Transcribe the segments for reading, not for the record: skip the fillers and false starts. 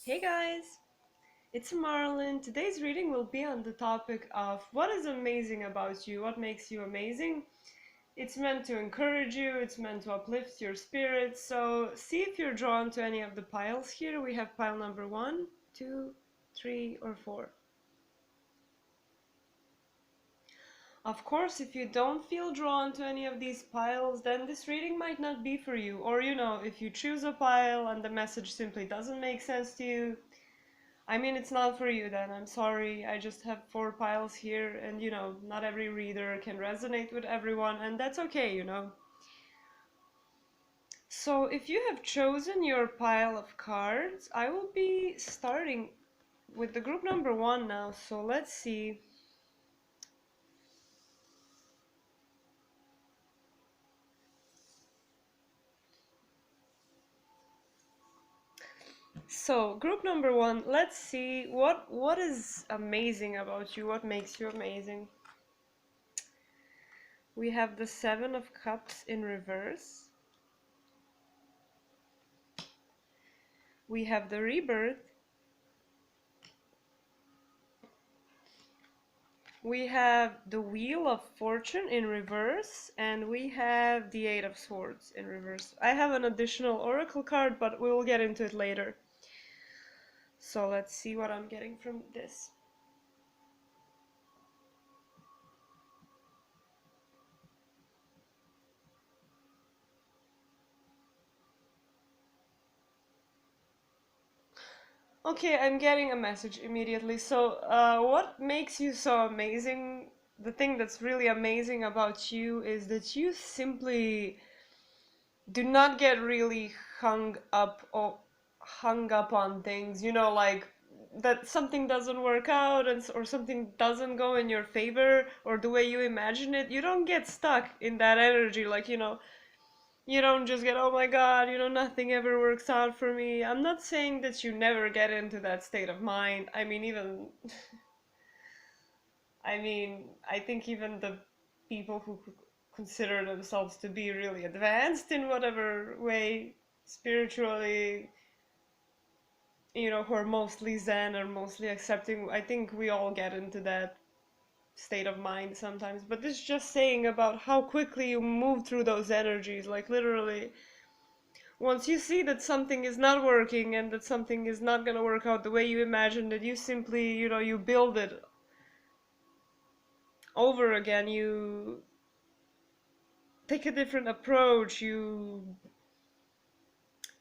Hey guys, it's Marlon. Today's reading will be on the topic of what is amazing about you, what makes you amazing. It's meant to encourage you, it's meant to uplift your spirit. So see if you're drawn to any of the piles here. We have pile number 1, 2, 3, or 4. Of course, if you don't feel drawn to any of these piles, then this reading might not be for you. Or, if you choose a pile and the message simply doesn't make sense to you, it's not for you then. I'm sorry. I just have 4 piles here, and not every reader can resonate with everyone, and that's okay. So, if you have chosen your pile of cards, I will be starting with the group number 1 now. So, let's see. So, group number 1, let's see what is amazing about you, what makes you amazing. We have the 7 of Cups in reverse. We have the Rebirth. We have the Wheel of Fortune in reverse, and we have the Eight of Swords in reverse. I have an additional Oracle card, but we will get into it later. So let's see what I'm getting from this. Okay, I'm getting a message immediately. So, what makes you so amazing? The thing that's really amazing about you is that you simply do not get really hung up on things, like that something doesn't work out or something doesn't go in your favor or the way you imagine it. You don't get stuck in that energy, like, you don't just get, oh my god, nothing ever works out for me. I'm not saying that you never get into that state of mind. I think even the people who consider themselves to be really advanced in whatever way, spiritually, who are mostly Zen or mostly accepting, I think we all get into that state of mind sometimes. But this is just saying about how quickly you move through those energies. Like, literally, once you see that something is not working and that something is not going to work out the way you imagined it, you simply, you build it over again. You take a different approach. You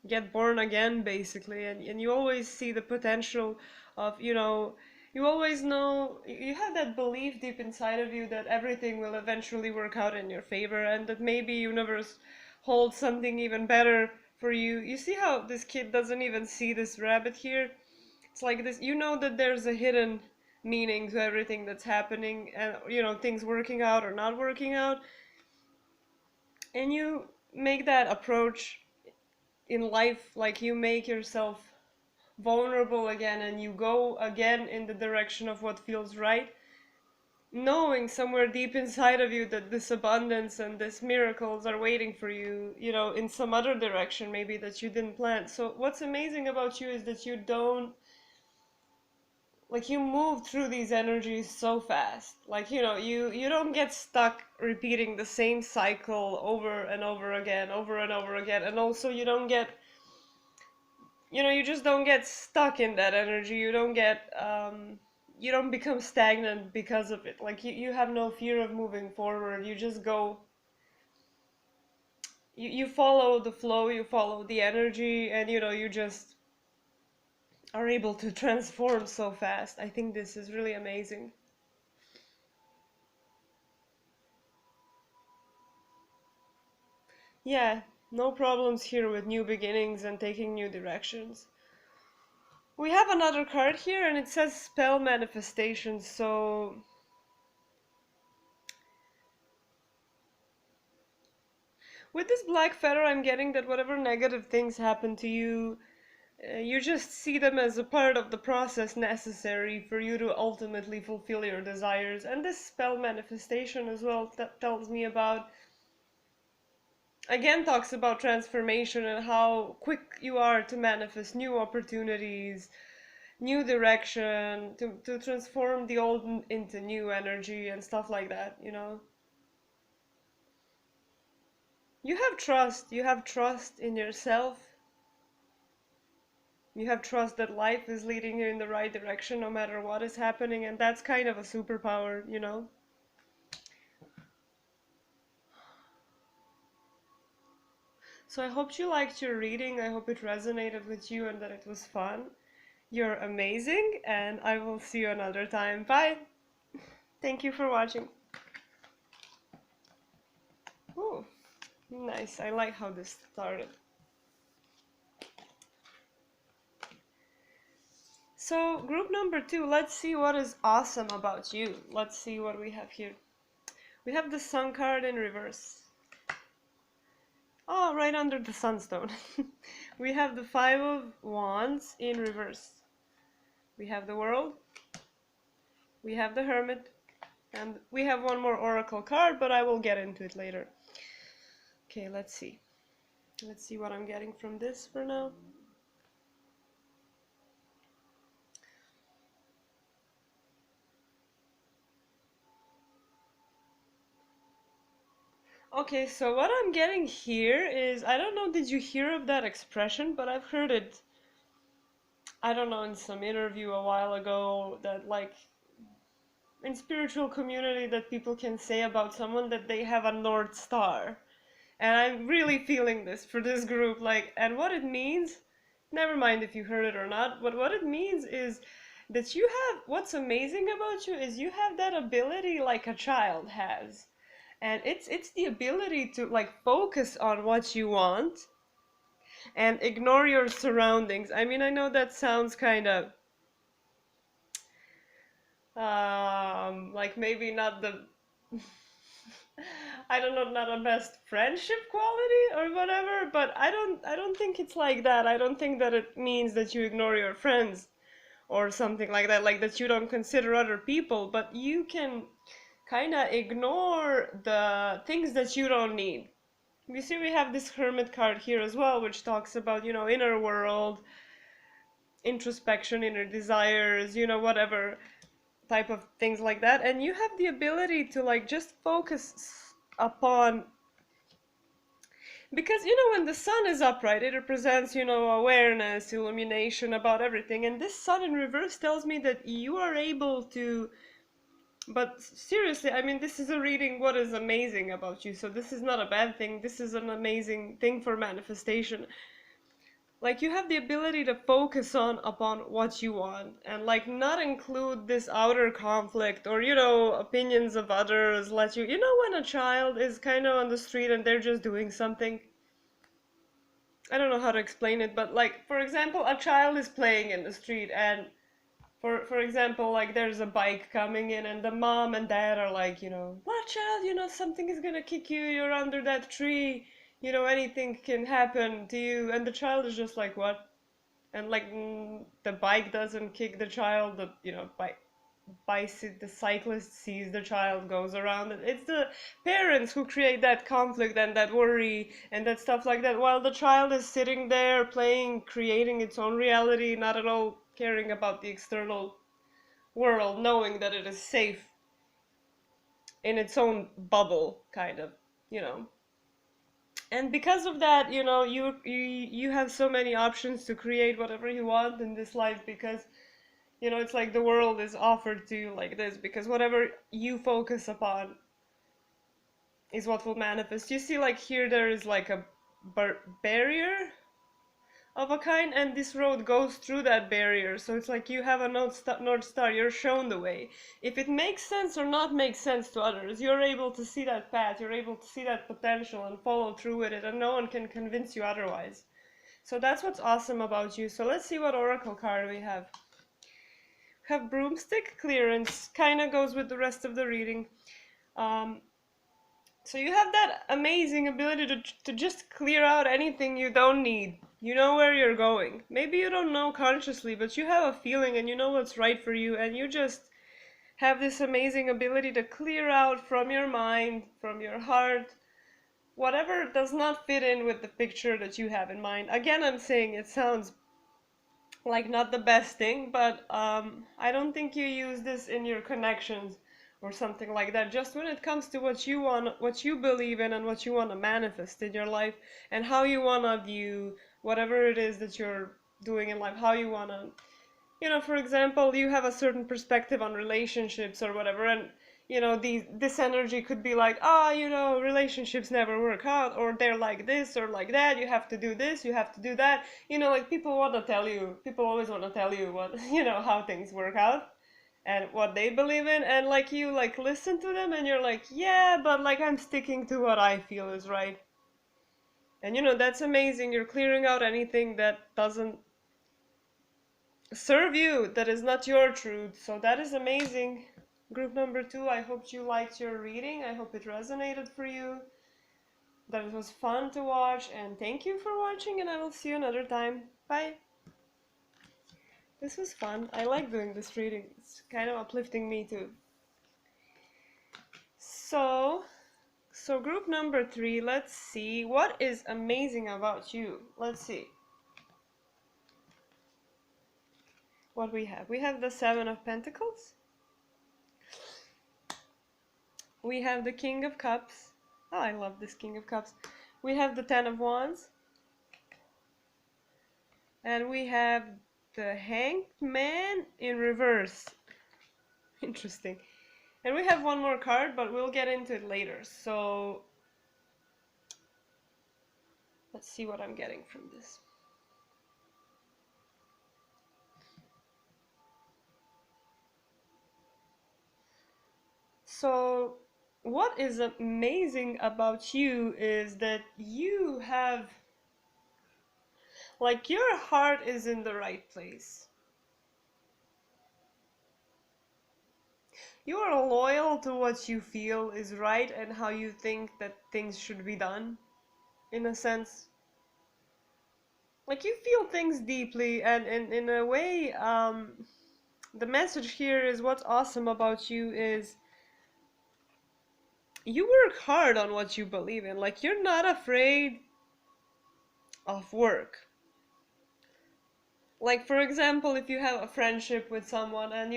get born again, basically, and you always see the potential of, you always know, you have that belief deep inside of you that everything will eventually work out in your favor, and that maybe universe holds something even better for you. You see how this kid doesn't even see this rabbit here? It's like this, that there's a hidden meaning to everything that's happening, and things working out or not working out, and you make that approach in life. Like, you make yourself vulnerable again, and you go again in the direction of what feels right, knowing somewhere deep inside of you that this abundance and this miracles are waiting for you, in some other direction maybe that you didn't plan. So what's amazing about you is that you don't, like, you move through these energies so fast. Like, you don't get stuck repeating the same cycle over and over again, over and over again. And also, you don't get, you just don't get stuck in that energy. You don't get, you don't become stagnant because of it. Like, you have no fear of moving forward. You just go, you follow the flow, you follow the energy, and, you just are able to transform so fast. I think this is really amazing. Yeah, no problems here with new beginnings and taking new directions. We have another card here, and it says spell manifestation. So with this black feather, I'm getting that whatever negative things happen to you, you just see them as a part of the process necessary for you to ultimately fulfill your desires. And this spell manifestation as well, that tells me about again talks about transformation and how quick you are to manifest new opportunities, new direction, to transform the old into new energy and stuff like that, you know. You have trust in yourself, you have trust that life is leading you in the right direction no matter what is happening, and that's kind of a superpower, you know. So I hope you liked your reading, I hope it resonated with you and that it was fun. You're amazing, and I will see you another time. Bye! Thank you for watching. Ooh, nice. I like how this started. So, group number 2, let's see what is awesome about you. Let's see what we have here. We have the Sun card in reverse. Oh, right under the Sunstone. We have the Five of Wands in reverse. We have the World. We have the Hermit. And we have one more Oracle card, but I will get into it later. Okay, let's see. Let's see what I'm getting from this for now. Okay, so what I'm getting here is, I don't know, did you hear of that expression? But I've heard it, I don't know, in some interview a while ago, that like in spiritual community that people can say about someone that they have a North Star. And I'm really feeling this for this group, like, and what it means, never mind if you heard it or not, but what it means is that you have, what's amazing about you is you have that ability like a child has. And it's the ability to like focus on what you want and ignore your surroundings. I mean, I know that sounds kind of like maybe not the I don't know, not a best friendship quality or whatever, but I don't think it's like that. I don't think that it means that you ignore your friends or something like that, like that you don't consider other people, but you can kind of ignore the things that you don't need. You see, we have this Hermit card here as well, which talks about, you know, inner world, introspection, inner desires, you know, whatever type of things like that. And you have the ability to like just focus upon, because, you know, when the sun is upright, it represents, you know, awareness, illumination about everything. And this sun in reverse tells me that you are able to, but seriously, I mean, this is a reading what is amazing about you. So this is not a bad thing. This is an amazing thing for manifestation. Like, you have the ability to focus on upon what you want and like not include this outer conflict or, you know, opinions of others. Let you, you know, when a child is kind of on the street and they're just doing something, I don't know how to explain it, but like, for example, a child is playing in the street, and for example, like there's a bike coming in and the mom and dad are like, you know, watch out, you know, something is gonna kick you, you're under that tree, you know, anything can happen to you. And the child is just like, what? And like, the bike doesn't kick the child, the, you know, the cyclist sees the child, goes around it. It's the parents who create that conflict and that worry and that stuff like that, while the child is sitting there playing, creating its own reality, not at all caring about the external world, knowing that it is safe in its own bubble, kind of, you know. And because of that, you know, you have so many options to create whatever you want in this life, because, you know, it's like the world is offered to you like this, because whatever you focus upon is what will manifest. You see, like here there is like a barrier of a kind, and this road goes through that barrier. So it's like you have a North Star, you're shown the way. If it makes sense or not makes sense to others, you're able to see that path, you're able to see that potential and follow through with it, and no one can convince you otherwise. So that's what's awesome about you. So let's see what Oracle card we have. We have Broomstick Clearance, kind of goes with the rest of the reading. So you have that amazing ability to just clear out anything you don't need. You know where you're going. Maybe you don't know consciously, but you have a feeling and you know what's right for you, and you just have this amazing ability to clear out from your mind, from your heart, whatever does not fit in with the picture that you have in mind. Again, I'm saying it sounds like not the best thing, but I don't think you use this in your connections or something like that. Just when it comes to what you want, what you believe in, and what you want to manifest in your life, and how you want to view whatever it is that you're doing in life, how you want to, for example, you have a certain perspective on relationships or whatever, and this energy could be like, relationships never work out, or they're like this or like that. You have to do this, you have to do that. Like people always want to tell you what, how things work out and what they believe in, and like you like listen to them and you're like, yeah, but like I'm sticking to what I feel is right. And that's amazing. You're clearing out anything that doesn't serve you, that is not your truth. So that is amazing. Group number 2, I hope you liked your reading. I hope it resonated for you, that it was fun to watch, and thank you for watching, and I will see you another time. Bye. This was fun. I like doing this reading. It's kind of uplifting me too. So group number 3, let's see what is amazing about you. Let's see what we have. We have the 7 of Pentacles. We have the King of Cups. Oh, I love this King of Cups. We have the 10 of Wands. And we have the Hanged Man in reverse. Interesting. And we have one more card, but we'll get into it later. So let's see what I'm getting from this. So what is amazing about you is that you have, like, your heart is in the right place. You are loyal to what you feel is right and how you think that things should be done, in a sense. Like, you feel things deeply, and in a way, the message here is what's awesome about you is you work hard on what you believe in. Like, you're not afraid of work. Like, for example, if you have a friendship with someone and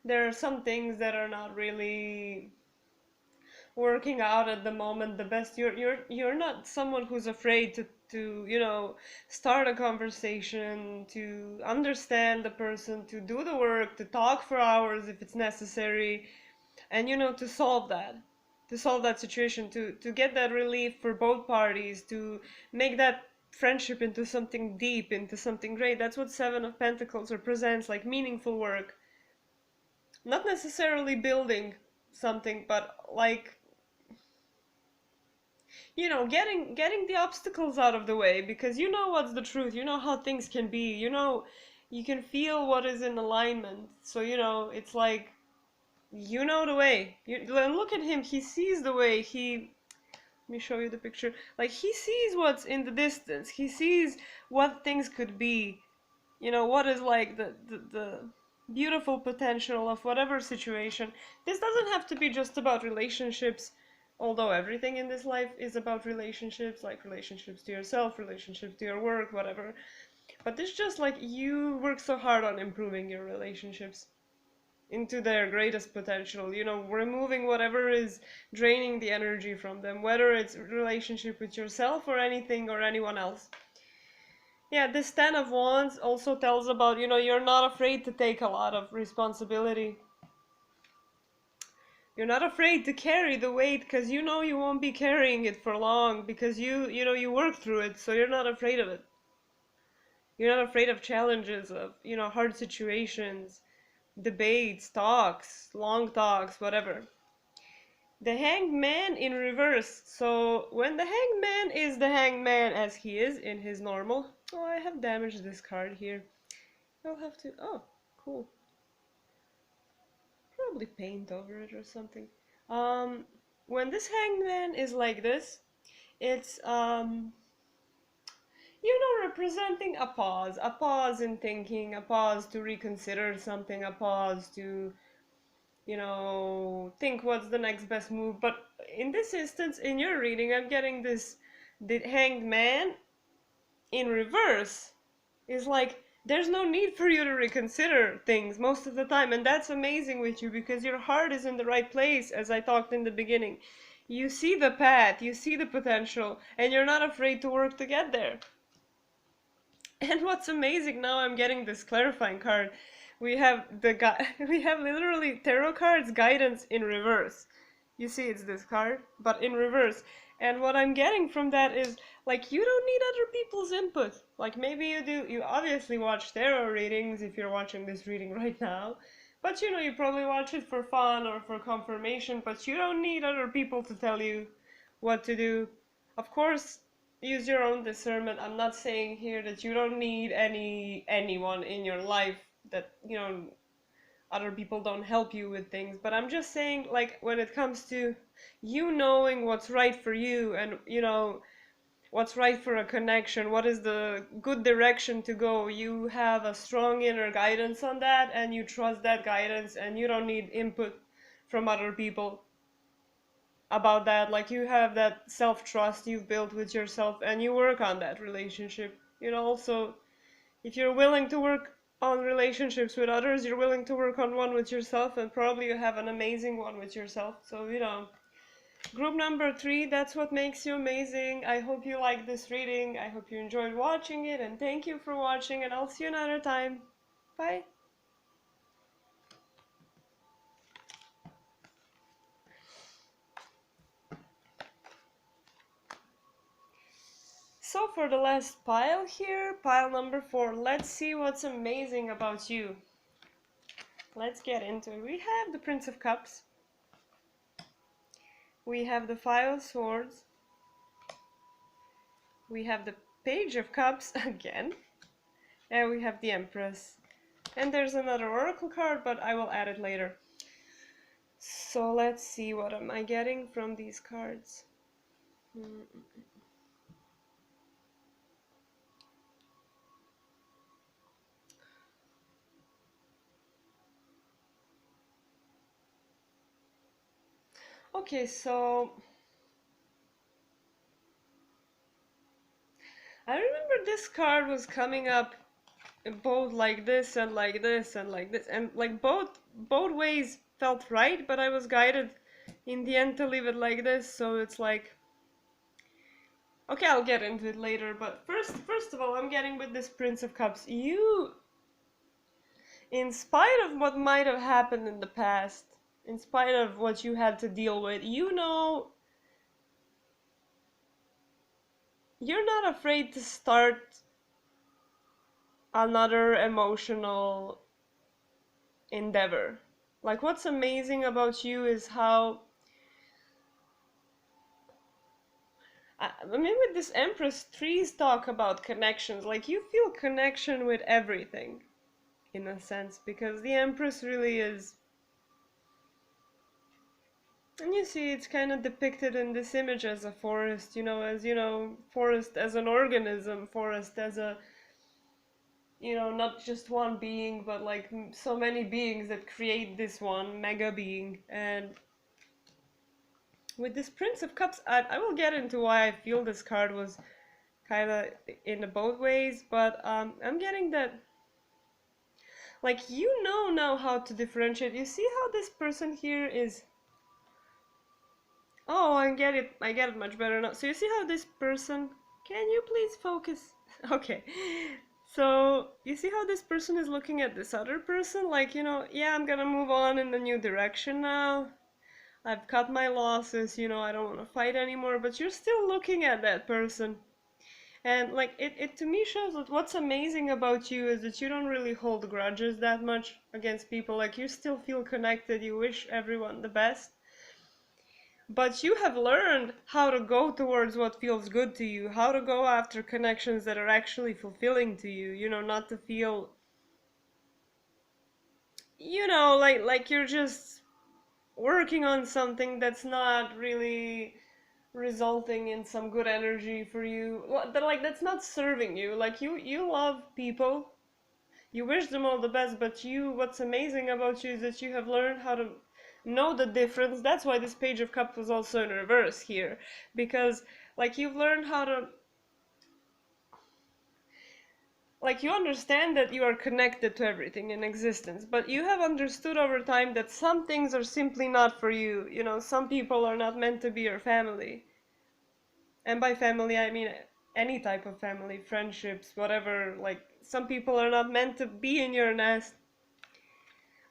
there are some things that are not really working out at the moment the best, you're not someone who's afraid to start a conversation, to understand the person, to do the work, to talk for hours if it's necessary, and to solve that situation, to get that relief for both parties, to make that friendship into something deep, into something great. That's what 7 of Pentacles represents, like meaningful work. Not necessarily building something, but like getting the obstacles out of the way, because you know what's the truth, you know how things can be, you can feel what is in alignment. So it's like, the way. And look at him, he sees the way. Let me show you the picture. Like, he sees what's in the distance, he sees what things could be, what is like the beautiful potential of whatever situation. This doesn't have to be just about relationships, although everything in this life is about relationships, like relationships to yourself, relationships to your work, whatever. But it's just like you work so hard on improving your relationships into their greatest potential, removing whatever is draining the energy from them, whether it's relationship with yourself or anything or anyone else. Yeah, this 10 of Wands also tells about, you're not afraid to take a lot of responsibility. You're not afraid to carry the weight, because you won't be carrying it for long, because you work through it, so you're not afraid of it. You're not afraid of challenges, of, hard situations, debates, talks, long talks, whatever. The Hanged Man in reverse. So when the Hanged Man is the Hanged Man as he is in his normal... Oh, I have damaged this card here. I'll have to... Oh, cool. Probably paint over it or something. When this Hanged Man is like this, it's representing a pause in thinking, a pause to reconsider something, a pause to think what's the next best move. But in this instance, in your reading, I'm getting this, the Hanged Man in reverse. Is like, there's no need for you to reconsider things most of the time, and that's amazing with you because your heart is in the right place, as I talked in the beginning. You see the path, you see the potential, and you're not afraid to work to get there. And what's amazing, now I'm getting this clarifying card. We have we have literally tarot cards guidance in reverse. You see, it's this card, but in reverse. And what I'm getting from that is, like, you don't need other people's input. Like, maybe you do. You obviously watch tarot readings if you're watching this reading right now. But you probably watch it for fun or for confirmation, but you don't need other people to tell you what to do. Of course, use your own discernment. I'm not saying here that you don't need anyone in your life, that other people don't help you with things, but I'm just saying, like, when it comes to you knowing what's right for you, and what's right for a connection, what is the good direction to go, you have a strong inner guidance on that, and you trust that guidance, and you don't need input from other people about that. Like, you have that self-trust you've built with yourself, and you work on that relationship. Also, if you're willing to work on relationships with others, you're willing to work on one with yourself, and probably you have an amazing one with yourself. So, group number 3, that's what makes you amazing. I hope you liked this reading. I hope you enjoyed watching it, and thank you for watching, and I'll see you another time. Bye. So for the last pile here, pile number 4, let's see what's amazing about you. Let's get into it. We have the Prince of Cups. We have the Five of Swords. We have the Page of Cups again. And we have the Empress. And there's another Oracle card, but I will add it later. So let's see, what am I getting from these cards? Okay, so I remember this card was coming up both like this and like this and like this, and like both ways felt right, but I was guided in the end to leave it like this. So it's like, okay, I'll get into it later, but first of all, I'm getting with this Prince of Cups, you, in spite of what might have happened in the past, in spite of what you had to deal with, you're not afraid to start another emotional endeavor. Like, what's amazing about you is how, I mean, with this Empress, trees talk about connections. Like, you feel connection with everything, in a sense, because the Empress really is. And you see, it's kind of depicted in this image as a forest, forest as an organism, forest as a, not just one being, but like so many beings that create this one mega being. And with this Prince of Cups, I will get into why I feel this card was kind of in both ways, but I'm getting that, like, now how to differentiate. You see how this person here is. Oh, I get it much better now. So you see how this person, can you please focus? Okay. So you see how this person is looking at this other person, like, yeah, I'm gonna move on in a new direction now. I've cut my losses, I don't want to fight anymore, but you're still looking at that person. And like, it to me shows that what's amazing about you is that you don't really hold grudges that much against people. Like, you still feel connected, you wish everyone the best. But you have learned how to go towards what feels good to you, how to go after connections that are actually fulfilling to you, not to feel, like you're just working on something that's not really resulting in some good energy for you. Like, that's not serving you. Like, you love people, you wish them all the best, but what's amazing about you is that you have learned how to know the difference. That's why this Page of Cups was also in reverse here, because like you've learned how to, like, you understand that you are connected to everything in existence, but you have understood over time that some things are simply not for you. You know, some people are not meant to be your family. And by family, I mean any type of family, friendships, whatever. Like, some people are not meant to be in your nest.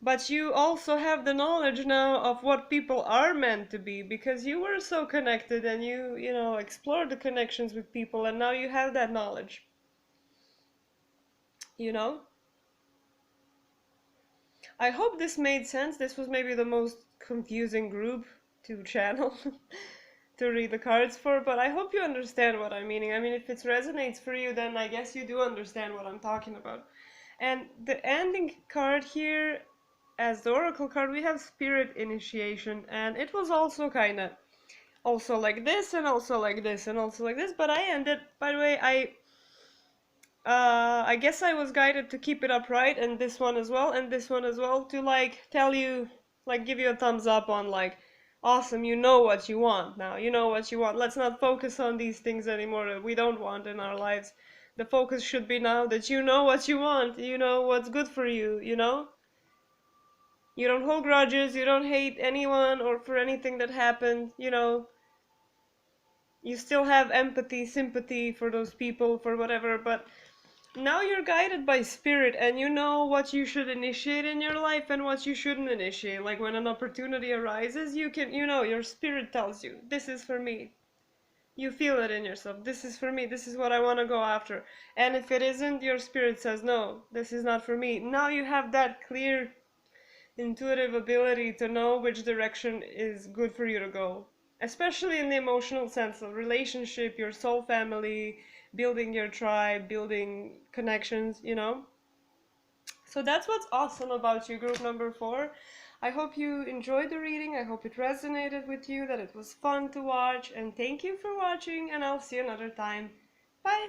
But you also have the knowledge now of what people are meant to be, because you were so connected and you know, explored the connections with people, and now you have that knowledge. You know? I hope this made sense. This was maybe the most confusing group to channel to read the cards for, but I hope you understand what I'm meaning. I mean, if it resonates for you, then I guess you do understand what I'm talking about. And the ending card here, as the oracle card, we have spirit initiation, and it was also kind of also like this and also like this and also like this, but I ended, by the way, I guess I was guided to keep it upright, and this one as well, and this one as well, to like tell you, like give you a thumbs up on like, awesome, you know what you want now, you know what you want. Let's not focus on these things anymore that we don't want in our lives. The focus should be now that you know what you want, you know what's good for you, you know? You don't hold grudges, you don't hate anyone or for anything that happened, you know? You still have empathy, sympathy for those people, for whatever, but now you're guided by spirit and you know what you should initiate in your life and what you shouldn't initiate. Like when an opportunity arises, you can, you know, your spirit tells you, this is for me. You feel it in yourself. This is for me. This is what I want to go after. And if it isn't, your spirit says, no, this is not for me. Now you have that clear intuitive ability to know which direction is good for you to go, especially in the emotional sense of relationship, your soul family, building your tribe, building connections, you know. So that's what's awesome about you, group number 4. I hope you enjoyed the reading. I hope it resonated with you, that it was fun to watch, and thank you for watching, and I'll see you another time. Bye.